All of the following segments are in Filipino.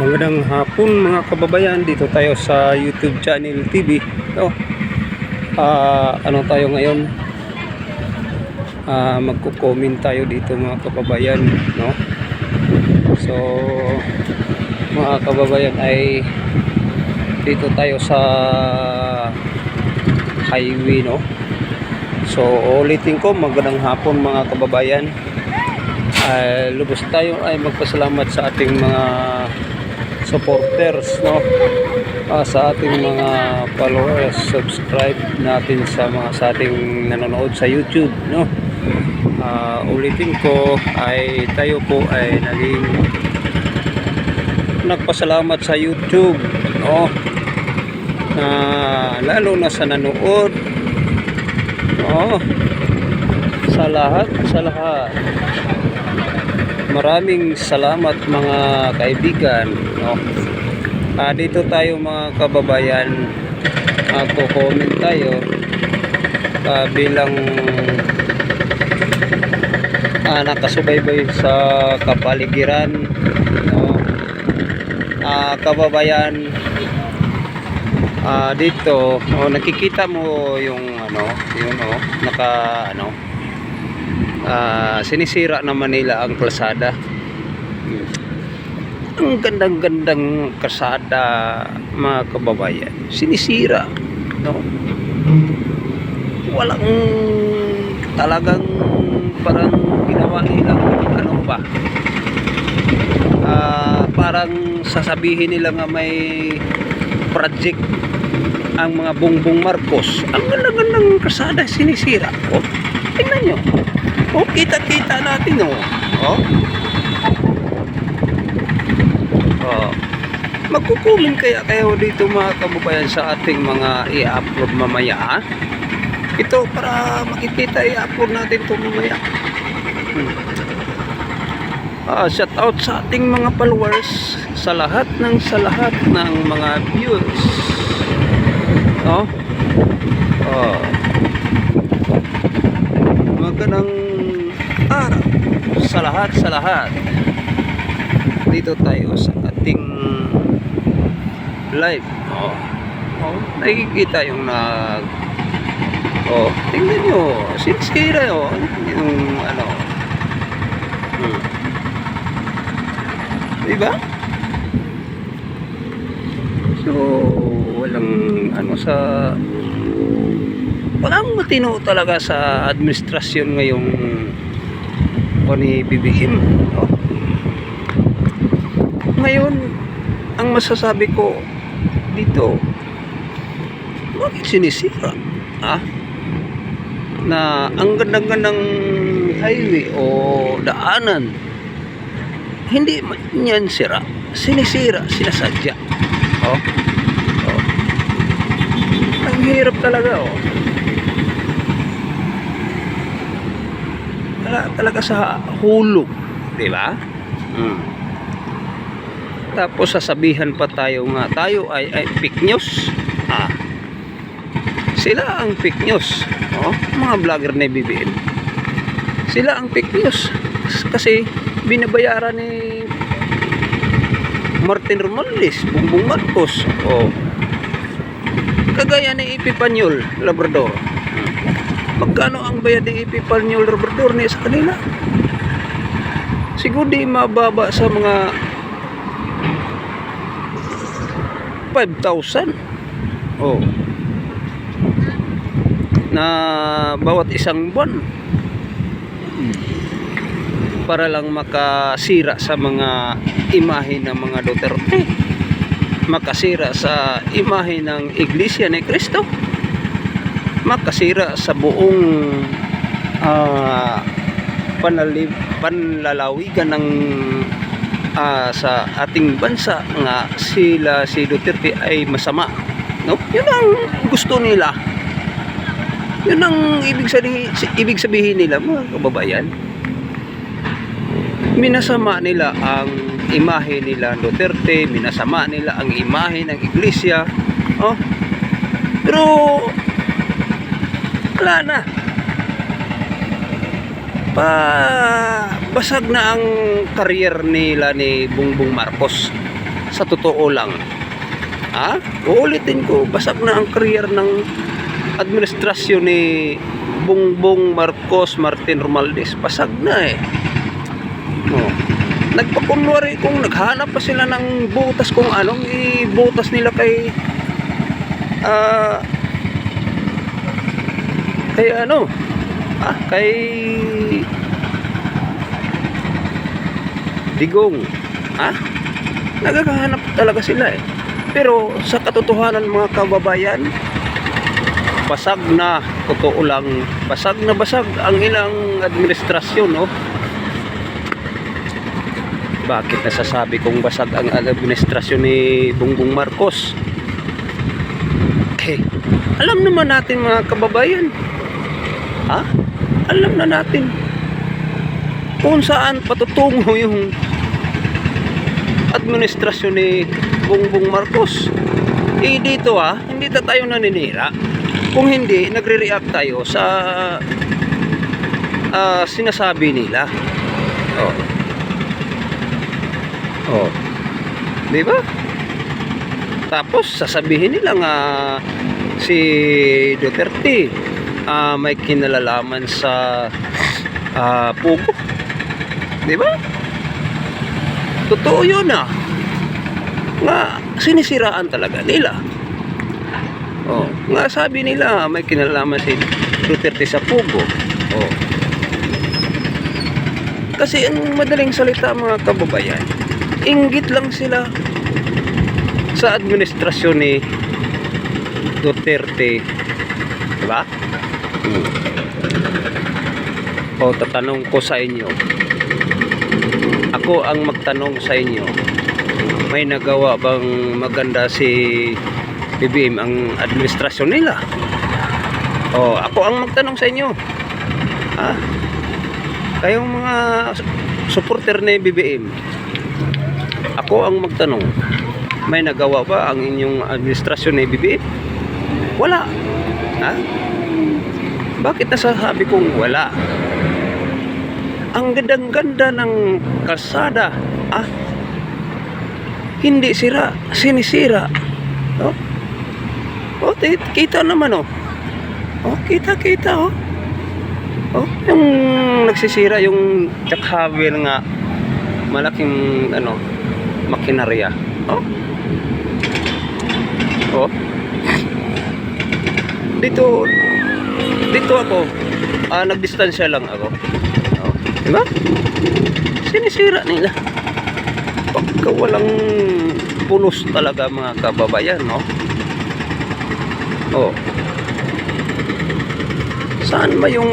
Magandang hapon mga kababayan, dito tayo sa YouTube channel TV. No? Ano tayo ngayon? Magko-comment tayo dito mga kababayan, no? So mga kababayan ay dito tayo sa highway, no? So ulitin ko, magandang hapon mga kababayan. Lubos tayo ay magpasalamat sa ating mga supporters, no, sa ating mga followers, subscribe natin sa ating nanonood sa YouTube, no. Ulitin ko ay tayo po ay naging nagpasalamat sa YouTube, no, lalo na sa nanood, no, sa lahat maraming salamat mga kaibigan, no? Dito tayo mga kababayan, magko-comment tayo bilang nakasubaybay sa kapaligiran, no? Kababayan, dito nakikita mo yung sinisira naman nila ang kalsada. Ang gandang-gandang kalsada mga kababayan, sinisira, no? Walang talagang parang ginawa nilang parang sasabihin nila nga may project ang mga Bongbong Marcos. Ang gandang-gandang kalsada sinisira. Tingnan nyo. Kita-kita natin, magkukumin kaya kayo dito mga kababayan sa ating mga i-upload mamaya, ito para makikita, i-upload natin ito mamaya. Shout out sa ating mga followers, sa lahat ng mga views, magandang araw sa lahat. Dito tayo sa ating live. Nakikita yung tingnan nyo, sinisira yung diba? So walang matino talaga sa administrasyon ngayong ni BBM. Ngayon, ang masasabi ko dito, bakit sinisira? Na ang gandang-gandang highway o daanan, hindi yan sira, sinisira, sinasadya. Ang hirap talaga, talaga sa hulog, di ba? Tapos sasabihan pa tayo nga tayo ay fake news. Sila ang fake news, mga vlogger ni BBM. Sila ang fake news kasi binabayaran ni Martin Romualdez, Bongbong Marcos, kagaya ni Epipanyol Labrador. Magkano ang bayad ni Epipanyol Labrador ni sa kanila? Siguro di mababa sa mga 5,000 na bawat isang buwan, para lang makasira sa mga imahe ng mga Duterte, makasira sa imahe ng Iglesia ni Cristo, makasira sa buong panlalawigan ng sa ating bansa nga si Duterte ay masama, no? Yun ang gusto nila, yun ang ibig sabihin nila mga kababayan. Minasama nila ang imahe nila Duterte, minasama nila ang imahe ng Iglesia, pero wala na, basag na ang career nila ni Bongbong Marcos. sa totoo lang. Uulitin ko, basag na ang career ng administrasyon ni Bongbong Marcos, Martin Romualdez. Basag na eh. Nagpakunwari kung naghanap pa sila ng butas kung anong ibutas nila kay kay Digong. Naghahanap talaga sila eh. Pero sa katotohanan mga kababayan, basag na, totoo lang, basag na basag ang ilang administrasyon, no? Bakit nasasabi kong basag ang administrasyon ni Bongbong Marcos? Alam naman natin mga kababayan, alam na natin kung saan patutungo yung administrasyon ni Bongbong Marcos. Dito hindi tayo naninira. Kung hindi, nagre-react tayo sa sinasabi nila. Di ba? Tapos sasabihin nila nga si Duterte may kinalalaman sa Pugo. Di ba? Totoo yun nga sinisiraan talaga nila. Nga sabi nila may kinalalaman si Duterte sa Pugo. Kasi ang madaling salita mga kababayan, inggit lang sila sa administrasyon ni Duterte, diba? Tatanong ko sa inyo, ako ang magtanong sa inyo, may nagawa bang maganda si BBM ang administrasyon nila? Ako ang magtanong sa inyo, kayong mga supporter ni BBM, ako ang magtanong, may nagawa ba ang inyong administrasyon ni BBM? Wala. Bakit nasasabi kong wala? Ang gandang-ganda ng kalsada, hindi sira, sinisira. Kita naman kita. Yung nagsisira yung Jack Havel nga malaking makinarya. Dito ako nagdistansya lang ako. Diba? Sinisira nila. Pagka walang pulos talaga mga kababayan, no? Saan ba yung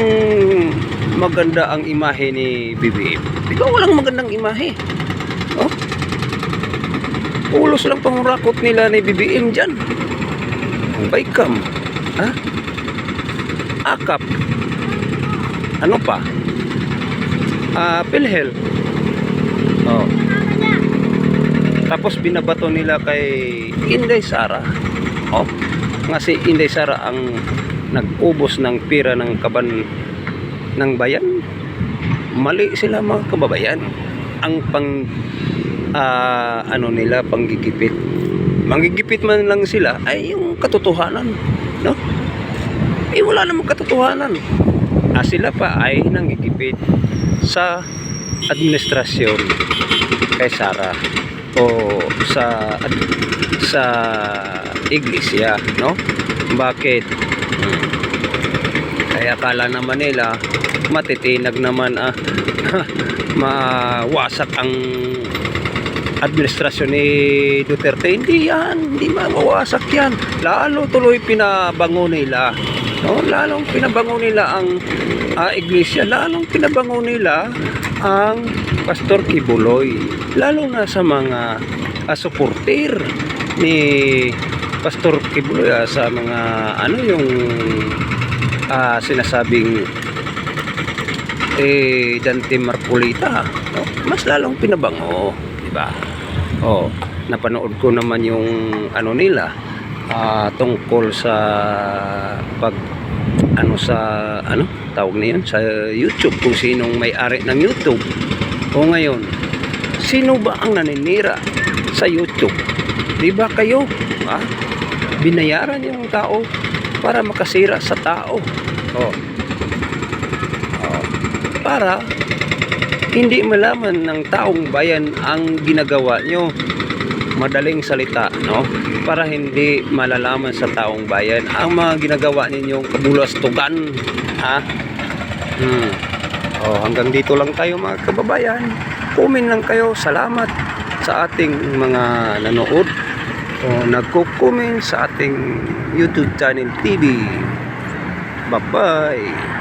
maganda ang imahe ni BBM? Di ba walang magandang imahe? Pulos lang pangurakot nila ni BBM dyan. Ang Baycam, AKAP, ano pa? PhilHealth. Tapos binabato nila kay Inday Sara. Nga si Inday Sara ang nag-ubos ng pira ng kaban ng bayan. Mali sila mga kababayan. Ang nila panggigipit. Manggigipit man lang sila ay yung katotohanan, no? Wala namang katotohanan. Sila pa ay nanggigipit sa administrasyon kay Sara o sa iglesia, no? Bakit? Kaya akala naman nila matitinag naman mawasak ang administrasyon ni Duterte. Hindi mawawasak yan. Lalo tuloy pinabango nila, no? Lalong pinabango nila ang iglesia, lalong pinabango nila ang Pastor Kibuloy, lalo na sa mga supporter ni Pastor Kibuloy, sa mga yung sinasabing Dante Marcolita, no? Mas lalong pinabango, diba? Napanood ko naman yung nila tungkol sa tawag na yun sa YouTube, kung sinong may-ari ng YouTube. Ngayon, sino ba ang naninira sa YouTube. Di ba kayo? Binayaran yung tao para makasira sa tao. Oh. Para hindi malaman ng taong bayan ang ginagawa nyo. Madaling salita, no? Para hindi malalaman sa taong bayan ang mga ginagawa ninyong kabulastugan. Hanggang dito lang tayo mga kababayan. Comment lang kayo. Salamat sa ating mga nanood o nagko-comment sa ating YouTube channel TV. Bye-bye.